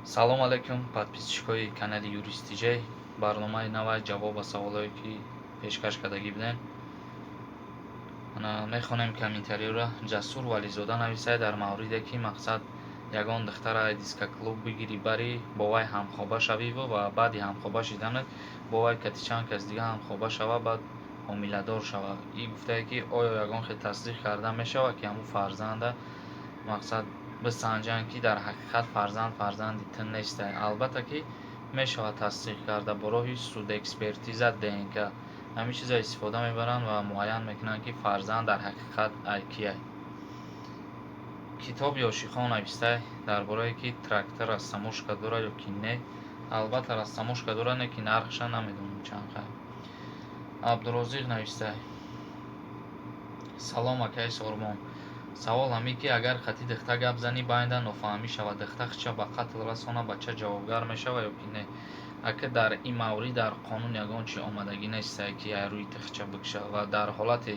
Салом алайкум, подписчикои канали Юрист Тиҷей. Барномаи навай ҷавоб ба саволое ки пешкаш кардагӣ будем. Мехонем комментариёра. Ҷасур Вализода нависад дар мавриде ки мақсад ягон духтара дискоклуб бигирӣ барӣ, бо вай ҳамхоба шавиву ва баъди ҳамхоба шиданат бо вай катичан кас дига ҳамхоба шава, баъд ҳомиладор шава. И гуфтае ки оё ягон хел тасдиқ карда мешавад ки ҳамун фарзанда мақсад бисанҷанд ки дар ҳақиқат фарзанди ту нестае. Албатта ки мешавад тасдиқ карда бо роҳи судэкспертиза ДНК. ҳамин чиза истифода мебаранд ва муайян мекунанд ки фарзанд дар ҳақиқат кие. Китоб Ёшихон навистай дар бораи ки трактор растамошка дорад ё ки не. Албатта растамошка дорад, не ки нархша намедонам чанд хай. Абдурозиқ навистай: салом акаи Сормон. Савол ҳамин ки агар хати духта гап занӣ байнда нофаҳмӣ шавад, духта хича ба қатл расона, бача ҷавобгар мешавад ё ки не? Ака дар ин маврид дар қонун ягон чи омадагӣ нестае ки рӯи ту хича бикша ва дар ҳолате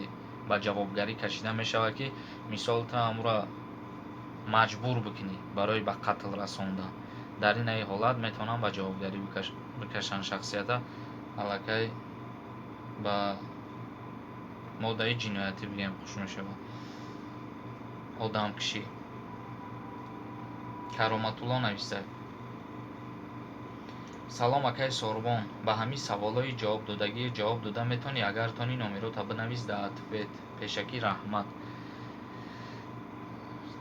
ба ҷавобгарӣ кашида мешавад ки мисол ту ҳамура маҷбур бикунӣ барои ба қатл расондан. Дар ин ҳолат метавонанд ба ҷавобгарӣ бикашанд. Шахсията аллакай ба моддаи ҷиноятӣ бигем хуш мешавад. Одамкишӣ. Кароматулло нависад: салом акаи Сорбон. Ба ҳамин саволои ҷавобдодагӣ ҷавоб дода метавонӣ? Агар тони номерота бинавис дар ответ. Пешакӣ раҳмат.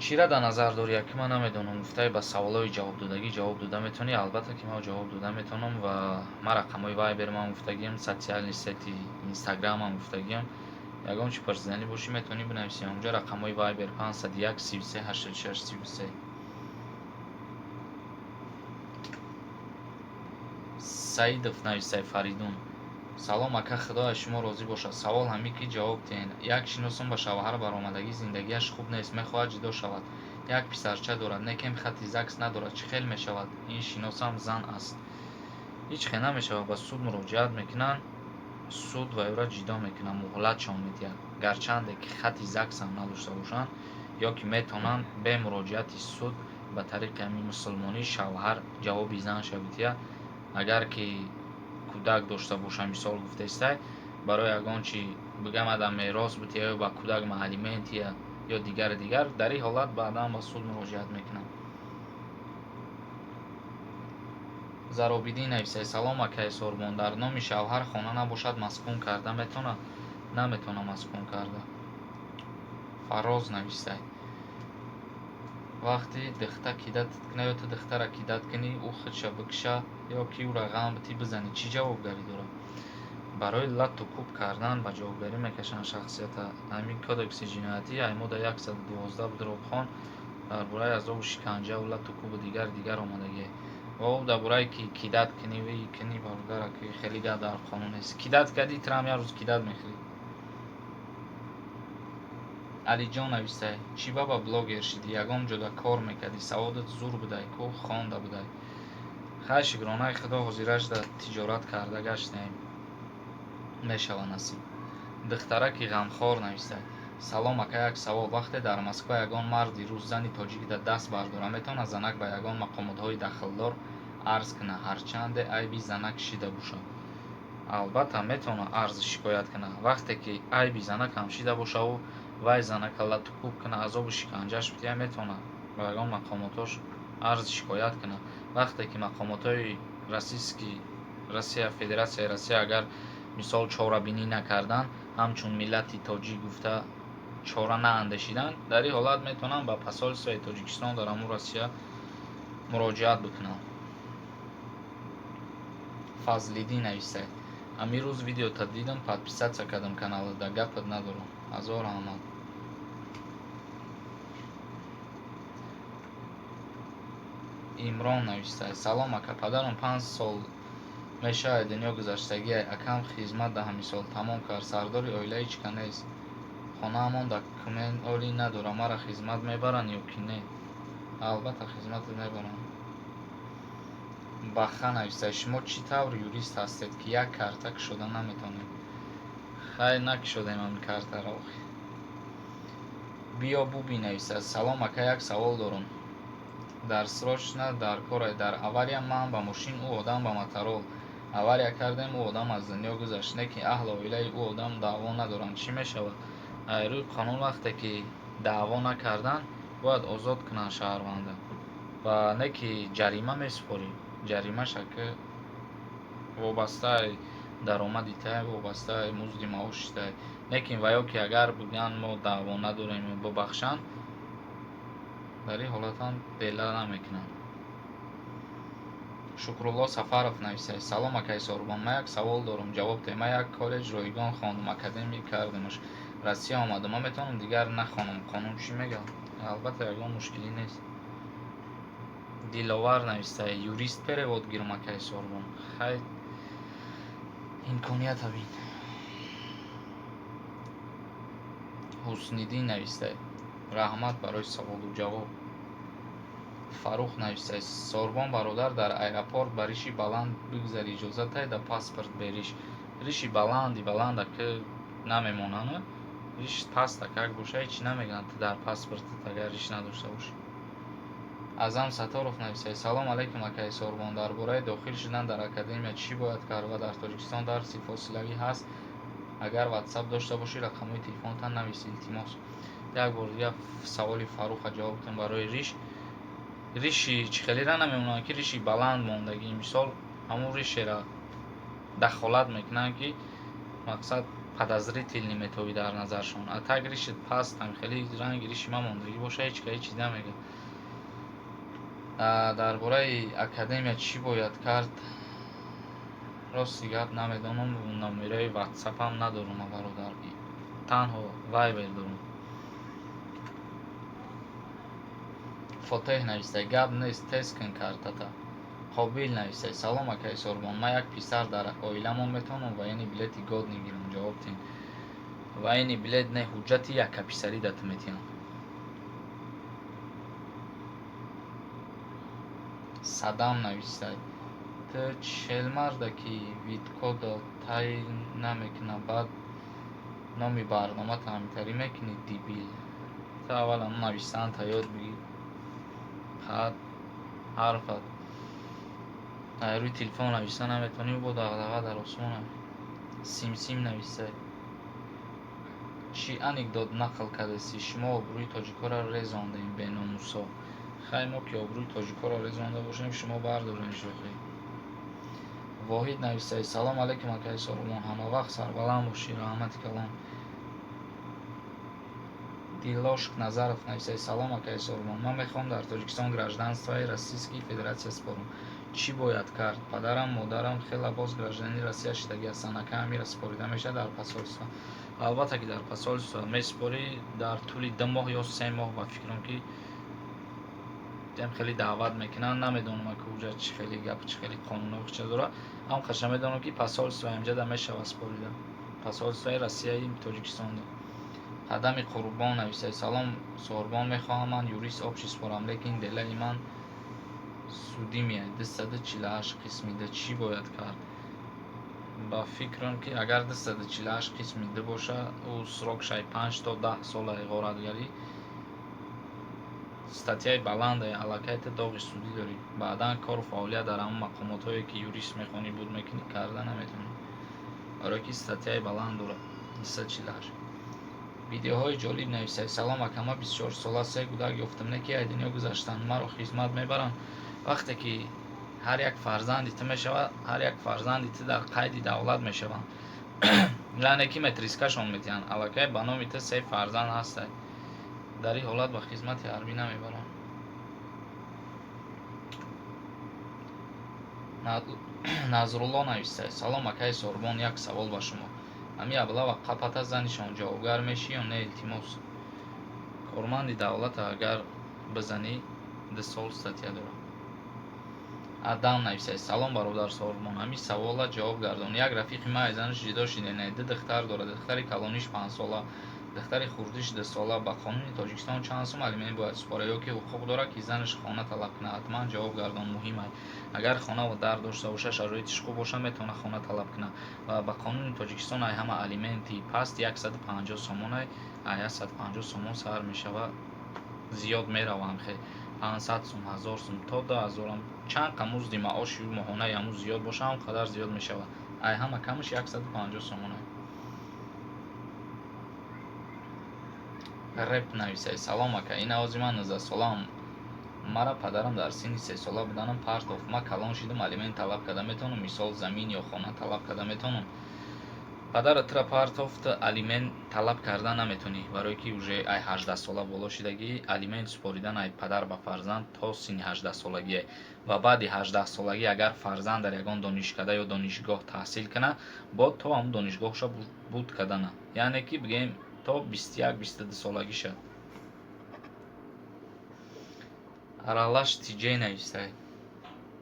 чира дар назар дорӣ? Яки ман намедонам. Гуфтаи ба саволои ҷавобдодагӣ ҷавоб дода метавонӣ? Албатта ки ман ҷавоб дода метавонам ва ман рақамои вайберман гуфтагиам, социални сети инстаграмам гуфтагиам. ягон чи пурсиданӣ бошӣ метавонӣ бинависӣ. онҷо рақамои вайбер 501 33 86 33. Саидов нависай Фаридун: салом ака, худо аз шумо розӣ бошад. Савол ҳамин ки ҷавоб диҳед. Як шиносам ба шавҳар баромадагӣ зиндагиаш хуб нест, мехоҳад ҷудо шавад. Як писарча дорад, некем хати ЗАГС надорад. Чӣ хел мешавад? Ин шиносам зан аст. ҳеҷ хел намешавад. Ба суд муроҷиат мекунанд, суд ва ёра ҷудо мекунанд, муҳлатшон медиҳад. гарчанде ки хати ЗАГСам надошта бошанд, ё ки метавонанд бе муроҷиати суд ба тариқи ҳамин мусулмонӣ шавҳар ҷавоби занша бидиҳад. агар ки кӯдак дошта боша, мисол гуфтестай, барои ягон чи бигам адам мерос бития ё ба кӯдак алиментия ё дигар, дар ин ҳолат баъдан ба суд муроҷиат мекунанд. Заробиддин нависад: салом акаи Сорбон. Дар номи шавҳар хона набошад, маскун карда метавонад? Наметавонад маскун карда. Фароз нависад: вақте духта кидат кунад ё ту духтара кидат кунӣ, ӯ худша бикша ё ки ӯра ғам битӣ бизанӣ, чӣ ҷавобгарӣ дорад? Барои латту кӯб кардан ба ҷавобгарӣ мекашанд. Шахсията ҳамин кодекси ҷиноятӣ ай модда 112 будробхон дар бораи азобу шиканҷаву латту кӯбу дигар омадагӣ. ва ӯ дар бораи ки кидат кунӣ ва кунӣ бародара ки хеле гап дар қонун нест. Кидат кардӣ, турам як рӯз кидат мехӯрӣ. Алиҷон нависад: чӣ баба блогер шидӣ? Ягон ҷода кор мекардӣ, саводат зур будай, ку хонда будай. хай шукронаи худо ҳозираш дар тиҷорат карда гаштем, мешава насиб. Духтараки ғамхор нависад: салом ака, як савол. Вақте дар Москва ягон марди рус зани тоҷик даст бардорад, метавонад занак ба ягон мақомотҳои дахлдор арз кунад, ҳарчанде айби занак шида бошад? Албатта метавонад арзу шикоят кунад. вақте ки айби занакам шида бошаву вай занака латту кӯб кунад, азобу шиканҷаш бидиҳад, метавонад ба ягон мақомотош арзи шикоят кунад. вақте ки мақомотҳои Россия, Федератсияи Россия агар мисол чорабинӣ накарданд, ҳамчун миллати тоҷик гуфта чора наандешиданд, дар ин ҳолат метавонанд ба посольствои Тоҷикистон дар ҳамун Россия муроҷиат бикунанд. Фазлиддин нависад: ҳамин рӯз видеота дидам, подписатсия кардам каналда, гапат надорам. ҳазор раҳмат. Имрон нависад: салом ака, падарам 5 сол мешавад дунё гузаштагиай. Акам хизмат 10 сол тамом кард, сардори оила ҳечка нест. хонаамон документ оли надорад. мара хизмат мебаранд ё ки не? Албатта хизмат мебаранд. Баха нависад: шумо чӣ тавр юрист ҳастед, ки як карта кушода наметавонед? хайр накушодем ҳамин картаро. биё буби нависад: салом ака, як савол дорам. дар срочна дар кор дар авария ман ба мошин ӯ одам ба моторол авария кардем ӯ одам аз дунё гузашт не ки аҳли оилаи ӯ одам даъво надоранд чӣ мешавад рӯи қонун вақте ки даъво накарданд бояд озод кунанд шаҳрванда ва не ки ҷарима месупорӣ ҷаримаша ки вобастаи даромади тай вобастаи музди маоши тай лекин ва ё ки агар гӯянд мо даъво надорем бубахшанд дар ин ҳолат ҳам деъла намекунанд. Шукрулло Сафаров нависад: салом акай Сорбон, ман як савол дорам ҷавоб дем. Ман як коллеҷ ройгон хондам, академия кардамаш, Россия омадам, ман метавонам дигар нахонам, қонун чӣ мегӯяд? Албатта ягон мушкилӣ нест. Диловар нависад: юрист перевод гирам акай Сорбон, хай имконият абин. Ҳусниддин нависад: раҳмат барои саволу ҷавоб. Фарух нависад: Сорбон бародар, дар аэропорт ба риши баланд бигзари иҷозат даҳед паспорт бериш. Риши баланди баланда ки намемонанд, риш паста как боша ҳеҷ намегӯянд дар паспортат агар риш надошта бошӣ. Азам Сатторов нависад: салом алейкум акай Сорбон, дар бораи дохил шудан дар академия чӣ бояд кард ва дар Тоҷикистон дарси фосилавӣ ҳаст? Агар ватсап дошта бошӣ рақамҳои телефонтан навис, илтимос. Як бор дига саволи Фаруха ҷавоб дем барои риши чихелира намемонанд ки риши баланд мондагӣ, мисол ҳамун ришера дахолат мекунанд ки мақсад подозрительный метавӣ дар назаршон, а так риши паст ҳамхели ранги риши мамондагӣ боша ҳеҷ чиз намегӯяд. Дар бораи академия чӣ бояд кард? Рости гап намедонам, номераи ватсапам надорам бародар, танҳо вайбер дорам. Фотеҳ нависад: гап нест, тест кун картата. Қобил нависад: салом акай Сорбон, ман як писар дар оиламон метавонам военни билети годни гирам? Ҷавоб дем. Военни билет не, ҳуҷҷати якаписарӣ дату метиҳам. Садам нависад: ту челмарда ки видкода тай намекуна баъд номи барномата ҳаминтарӣ мекунӣ дибил. Та аввал навистанта ёд бигир хат ҳарфат рӯи телефон нависта наметавонӣ бо дағдаға дар осмон. Симсим нависад: чӣ анекдот нақл кардаси шумо обрӯи тоҷикоро резондем беномусо? хай мо ки обрӯи тоҷикоро резонда бошем шумо бардорем шӯхӣ. Воҳид нависад: салом алейкум акай Сорбон, ҳамавақт сарбаланд бошӣ, раҳмати калон. Дилошк Назаров нависад: салом акай Сорбон, ман мехоҳам дар Тоҷикистон гражданствои Российскии Федератсия супорам. Чӣ бояд кард? Падарам модарам хела боз гражданини Россия шудагӣ ҳастанд, акай ҳамира супорида мешавад дар посольство? Албатта ки дар посольство месупорӣ дар тӯли 2 моҳ ё 3 моҳ. Ба фикрам ки дем хеле даъват мекунанд, намедонам ака уҷа чӣ хеле гап чӣ хеле қонуноҳо чӣ дора. Ҳамқаша медонам ки посольствои ҳамҷада мешавад супорида, посольствои Россияи Тоҷикистонда. Қадами Қурбон нависад: салом Сорбон, мехоҳам ман юрист обчи супорам, лекин делаи ман судӣ меояд 248 қисми 2. чӣ бояд кард? Ба фикрам ки агар 248 қисми 2 боша, ӯ срокшай 5 то 10 сола ғоратгарӣ. статьяи баланда аллакай ту доғи судӣ дорӣ. Баъдан кору фаъолият дар ҳамон мақомотое ки юрист мехоҳӣ буд мекунӣ карда наметавонӣ, барое ки статьяи баланд дорад. 248. видеоҳои ҷолиб нависад: салом ака, ман 24 сола 3 кӯдак ёфтам, не ки аз дунё гузаштанд, маро хизмат мебаранд. Вақте ки ҳар як фарзанди ту мешавад, ҳар як фарзанди ту дар қайди давлат мешаванд, яъне ки метрискашон метиҳанд, аллакай ба номи ту 3 фарзанд ҳастад, дар ин ҳолат ба хизмати ҳарбӣ намебаранд. Назрулло нависад: салом акай Сорбон, як савол ба шумо. ҳамин аблава қапата занишон ҷавобгар мешӣ ё не? Илтимос. корманди давлата агар бизанӣ 2 сол статья дорад. Адам нависад: салом бародар Сорбон, ҳамин савола ҷавоб гардон. Як рафиқи ман аз занаш ҷудо шудем, 2 духтар дорад, духтари калониш 5 сола, духтари хурдиш 2 сола. Ба қонуни Тоҷикистон чанд сум алимент бояд супорад, ё ки ҳуқуқ дорад ки занаш хона талаб кунад? Ҳатман ҷавоб гардон, муҳим аст. Агар хона ва дар дошта боша, шароитиш хуб боша, метавонад хона талаб кунад. Ва ба қонуни Тоҷикистон ай ҳама алименти паст 150 сомон ай 150 сомон сар мешавад, зиёд меравад ҳамхел. 500 сум 1000 сум то 2000 ам чанд ка музди маоши моҳонаи ҳамун зиёд боша ҳам қадар зиёд мешавад. ай ҳама камаш 150 сомон ай. реп нависай: салом ака, ин овози ман 19 солаам. мара падарам дар синни 3 сола буданам партофт. ма калон шидам, алимент талаб карда метавонам, мисол замин ё хона талаб карда метавонам. падарат тира партофт, алимент талаб карда наметонӣ, барое ки уже ай 18 сола боло шидагӣ. Алимент супоридан ай падар ба фарзанд то синни 18 солагие ва баъди 18 солагӣ агар фарзанд дар ягон донишкада ё донишгоҳ таҳсил кана, бод то ҳамун донишгоҳша буд кадана, яъне ки бигем то 21-22 солагиша. аралаш тиҷей нависай: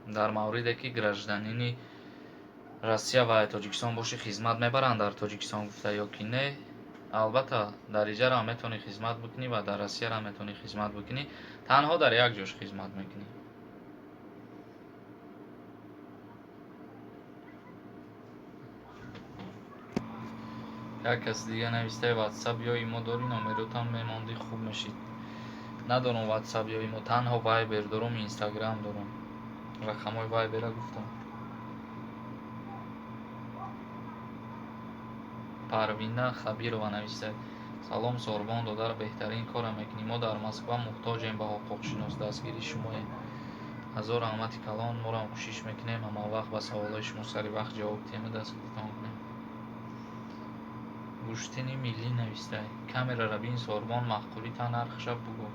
дар мавриде ки гражданини Россия ва Тоҷикистон боши хизмат мебаранд дар Тоҷикистон гуфта ё ки не? албатта дар иҷара метавонӣ хизмат бикунӣ ва дар Россия метавонӣ хизмат бикунӣ, танҳо дар як ҷош хизмат мекунӣ. як кас дига навистай: ватсап ё имо дорӣ, номеротан мемонди хуб мешид. надорам ватсап ё имо, танҳо вайбер дорам, инстаграм дорам. рақамҳои вайбера гуфтам. парвина хабирова нависад: салом Сорбон додар, беҳтарин кора мекунӣ. мо дар Москва муҳтоҷем ба ҳуқуқшинос, дастгири шумоем. ҳазор раҳмати калон, морам кӯшиш мекунем ҳама вақт ба саволҳои шумо сари вақт ҷавоб тема дастгиритон кунем. гӯштини миллӣ навистай: камерара бин Сорбон, маъқулита нархша бугӯ.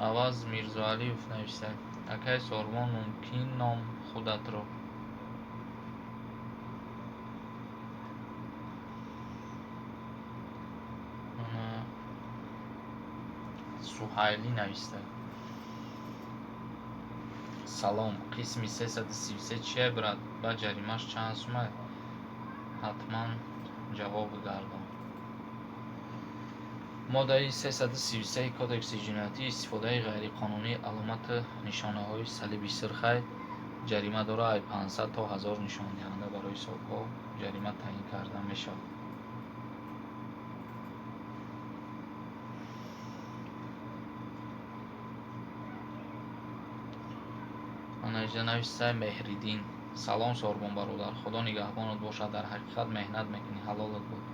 аваз Мирзоалиев нависад: акай Сорбон, мумкин ном худатро суҳайли навистай: салом, қисми 333 чия бурад, ба ҷаримаш чанд сум ай? ҳатман ҷавоб гардон. моддаи 333 кодекси ҷиноятӣ истифодаи ғайриқонунии аломати нишонаҳои салиби сирхай ҷарима дора, ай 500 то 1000 нишондиҳанда барои солҳо ҷарима таъин карда мешавад. анаиҷа навистай: меҳриддин: салом Сорбон бародар, худо нигаҳбонат бошад, дар ҳақиқат меҳнат мекунӣ, ҳалолат буд.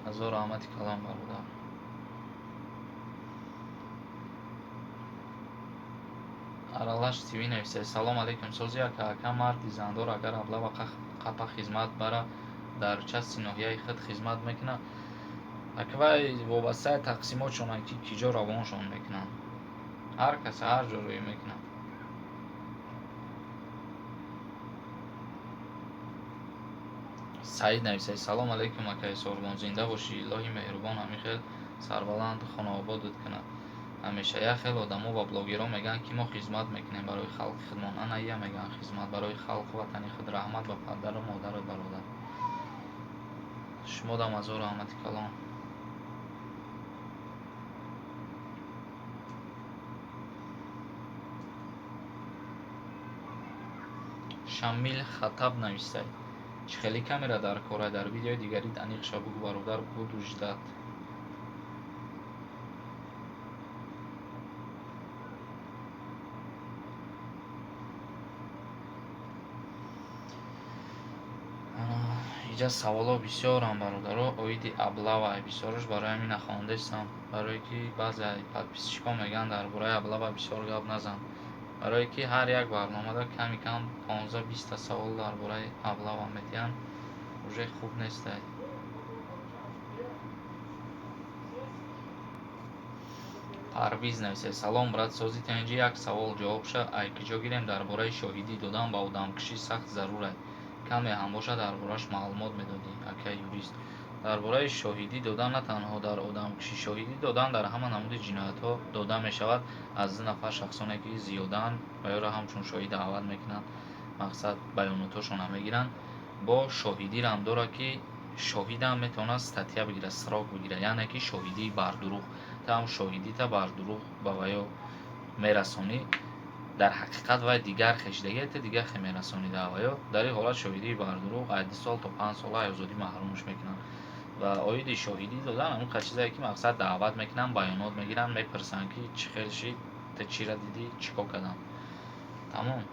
ҳазор раҳмати калон бародар. аралаш тиви нависад: салом алейкум сози ака, ака марди зандор агар аблава қапа хизмат бара дар часи ноҳияи худ хизмат мекунад, ака вай вобастаи тақсимотшонанд ки ки ҷо равоншон мекунанд. ҳар кас ҳар ҷо рӯй мекунад. саид нависад: салом алейкум акаи Сорбон, зинда бошӣ, илоҳи меҳрубон ҳамихел сарбаланд хонавободат кунад. ҳамеша як хел одамо ва блогерон мегӯянд ки мо хизмат мекунем, барои халқи худмон. ана ия мегӯянд хизмат барои халқу ватани худ. раҳмат ба падару модарат бародар. шумодам ҳазор раҳмати калон. шамил хатаб нависад: чӣ хеле камера дар кора, дар видеои дигарит аниқша бугӯ бародар, буду ждат. иҷа саволо бисёрам бародаро оиди аблава, бисёраш барои ҳамин нахондаистам, барое ки баъзе подписчикон мегӯянд дар бораи аблава бисёр гап назан, барое ки ҳар як барномада ками кам 15-20 савол дар бораи аблава медиҳанд, уже хуб нестай. парвиз нависад: салом брат, сози танҷи як савол ҷавобша, ай ки ҷо гирем дар бораи шоҳидӣ додан ба одамкишӣ сахт зарур ай. каме ҳам боша дар бораш маълумот медодӣ, акай юрист. дар бораи шоҳидӣ додан на танҳо дар одамкишӣ, шоҳидӣ додан дар ҳама намуди ҷиноятҳо дода мешавад аз 2 нафар шахсоне ки зиёданд ва ёро ҳамчун шоҳид даъват мекунанд, мақсад баёнотҳошонро мегиранд. бо шоҳидиам дора ки шоҳидам метавонад статья бигирад, срок бигирад, яъне ки шоҳидии бар дурӯғ. там шоҳидита бар дурӯғ ба ваё мерасонӣ, дар ҳақиқат вай дигар хешдагиета дигар хе мерасонӣ да ваё, дар ин ҳолат шоҳидии бар дурӯғ ай 2 сол то 5 сола ай озодӣ маҳрумш мекунанд. ва оиди шоҳидӣ додан ҳамун чизае ки мақсад даъват мекунанд, баёнот мегиранд, мепурсанд ки чӣ хел шид, те чиро дидӣ чикор кардам. Тамом.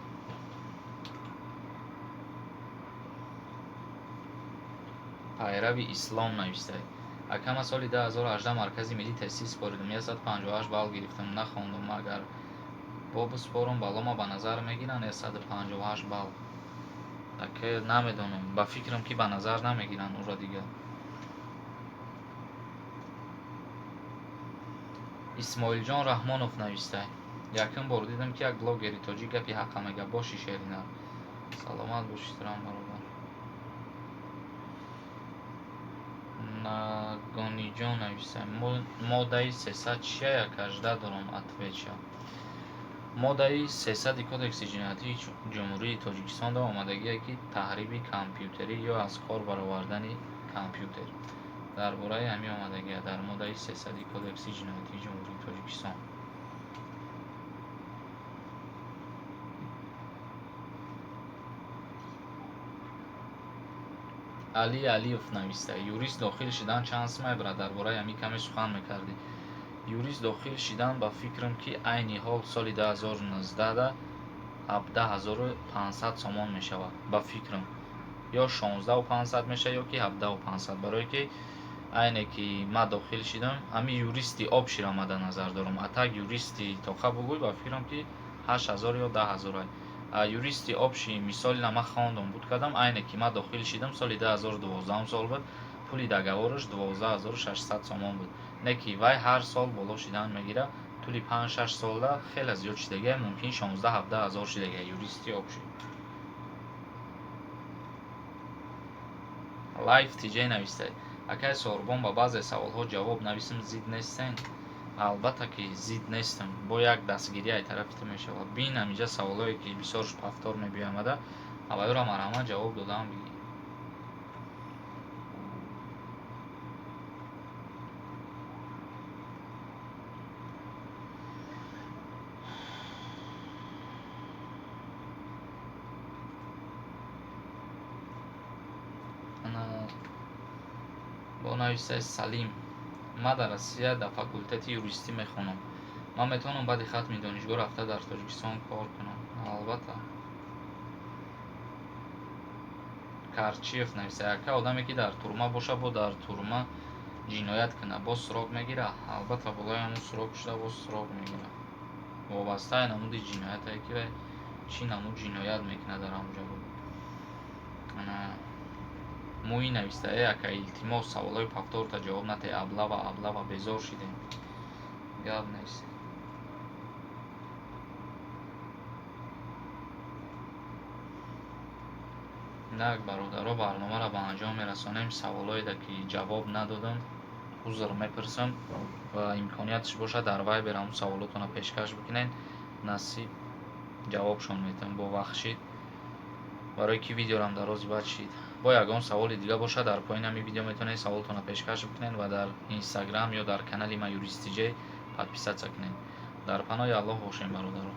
пайрави ислом навиштаи. Акама соли 2018 маркази миллӣ тестӣ споридам. 158 балл гирифтам. Нахондум. Агар бо биспорам баллома ба назар мегиранд 158 балл. Так намедонам. Ба фикрам ки ба назар намегиранд уро дигар. исмоилҷон Раҳмонов навиштаи. Якум бор дидам ки як блогери тоҷик гапи ҳаққа мегӯяд. Боши шеринар. Саломат боши турам бародар. Нагониҷон навиштаи. Моддаи 300-18 дорам отвеча. Моддаи 300 кодекси ҷиноятии ҷумҳурии Тоҷикистон дар омадагие ки таҳриби компютерӣ ё аз кор баровардани компютер. Дар бораи ҳамин омадагия дар моддаи 300 кодекси ҷиноятии ҷумҳурии Тоҷикистон. Али Алиев нависта. Юрист дохил шидан чанд сум мебарад? Дар бораи ҳамин каме сухан мекардӣ. Юрист дохил шидан ба фикрам ки айни ҳол соли 2019 17500 сомон мешавад. Ба фикрам ё 16500 мешавад ё ки 17500. Барое ки айне ки ман дохил шидам ҳамин юристи обшира мада назар дорам. А так юристи тоқа бугӯй ба фикрам ки 8000 ё 10000 ай. Юристи обши мисоли нама хондам буд кардам айне ки ман дохил шидам соли 2012 сол буд. Пули договораш 12600 сомон буд. Не ки вай ҳар сол боло шидан мегира. Тӯли 5-6 сола хеле зиёд шидагия, мумкин 16-17 шидагия юристи обши. Лайф тиҷей навистаи. Акай сорбон ба баъзе саволҳо ҷавоб нависам зид нестен. Албатта ки зид нестам. Бо як дастгирӣ ай тарафита мешавад. Бин ҳаминҷа саволҳое ки бисёрш пафтор мебиёмада аввалора марҳамат ҷавоб додам бигӣ. бо нависаи Салим. ман дар Россия дар факултети юристӣ мехонам. ман метавонам баъди хатми донишгоҳ рафта дар Тоҷикистон кор кунам? Албатта. Карчиев нависа. Яка одаме ки дар турма боша бо дар турма ҷиноят кунад боз сурок мегира? Албатта болои ҳамун сурок шуда боз сурок мегира. Вобастаи намуди ҷиноятае ки вай чӣ намуд ҷиноят мекунад дар ҳамуҷо. муӣ нависта. Ака илтимос саволҳои пафторта ҷавоб нате. Аблава безор шидем. Гап нест. як бародаро барномаро ба анҷом мерасонем. Саволҳое ки ҷавоб надодам узр мепурсам ва имкониятш бошад дар вайбер ҳамун саволотона пешкаш бикунед. насиб ҷавобшон метавам. бовахшид барое ки видеорам дарози бад шид. бо ягон саволи дига бошад дар поин ҳамин видео метавонед саволтона пешкаш бикунед ва дар инстаграм ё дар канали ма юрист тиҷей подписатсия кунед. дар паноҳи Аллоҳ бошем бародаро.